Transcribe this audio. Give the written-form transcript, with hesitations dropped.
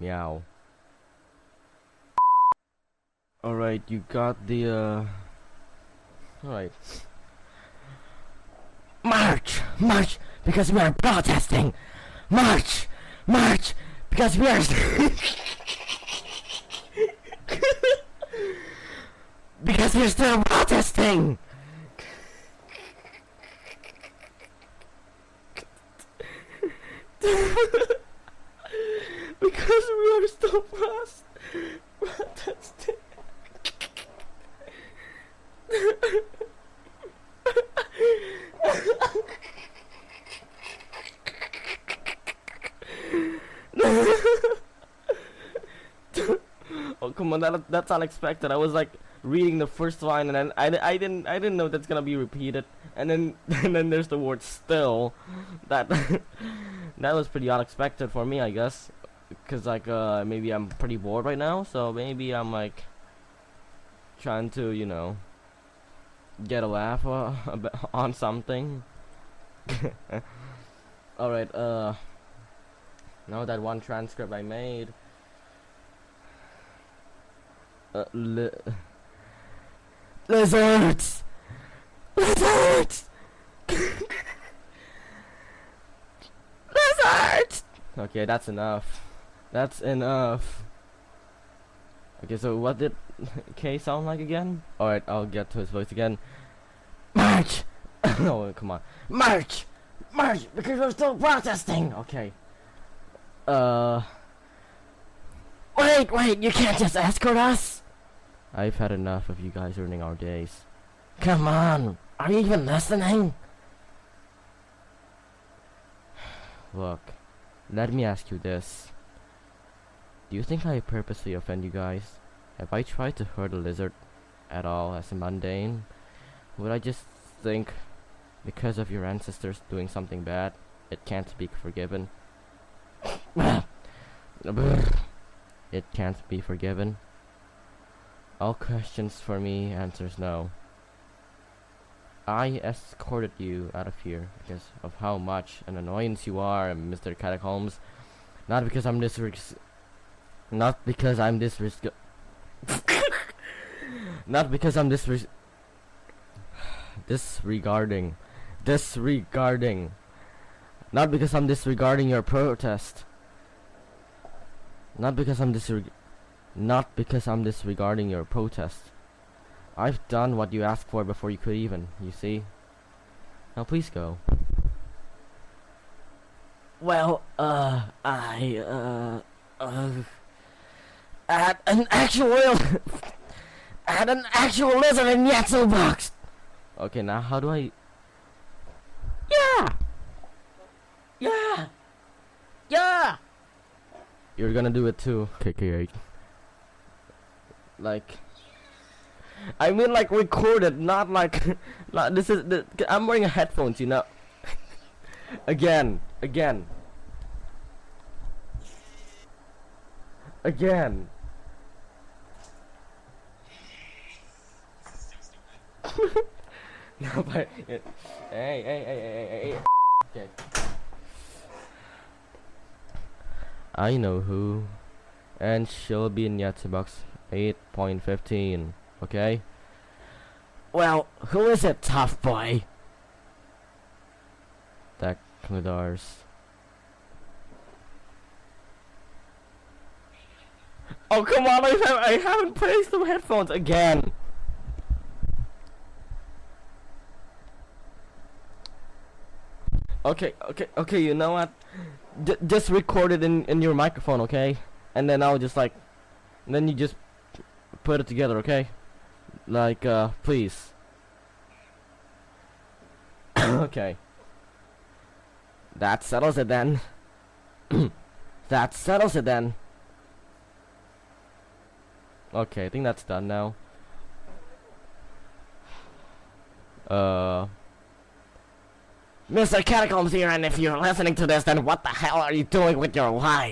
Meow. Alright, you got the alright. March! March! Because we are protesting! March! March! Because we are because we're still protesting! Because we are still protesting. Oh come on, that's unexpected. I was like reading the first line and then I didn't know that's gonna be repeated, and then and then there's the word still. That that was pretty unexpected for me, I guess, because like maybe I'm pretty bored right now, so maybe I'm like trying to, you know, get a laugh on something. Alright, now that one transcript I made, lizards! Lizards! Lizards! Okay, that's enough. That's enough. Okay, so what did K sound like again? Alright, I'll get to his voice again. March! Oh, come on. March! March! Because we're still protesting! Okay. Wait, you can't just escort us! I've had enough of you guys ruining our days. Come on! Are you even listening? Look, let me ask you this. Do you think I purposely offend you guys? Have I tried to hurt a lizard at all as a mundane? Would I just think, because of your ancestors doing something bad, it can't be forgiven? It can't be forgiven. All questions for me answers no. I escorted you out of here because of how much an annoyance you are, Mr. Catacombs. Not because I'm not because I'm disregarding. Not because I'm disregarding your protest. Not because I'm disregarding your protest. I've done what you asked for before you could even, you see? Now please go. Well, I had an actual lizard in Yatsu box. Okay, now how do I? Yeah. You're gonna do it too, KK8. Like, I mean, like recorded, not like, this is I'm wearing headphones, you know. Again. No, but hey. Okay. I know who, and she'll be in Yatsu box 8.15. Okay. Well, who is it, tough boy? That Kludars. Oh come on! I haven't placed the headphones again. Okay. You know what? Just record it in your microphone, okay? And then I'll just like, and then you just put it together, okay? Like, please. Okay. That settles it then. That settles it then. Okay, I think that's done now. Mr. Catacombs here, and if you're listening to this, then what the hell are you doing with your life?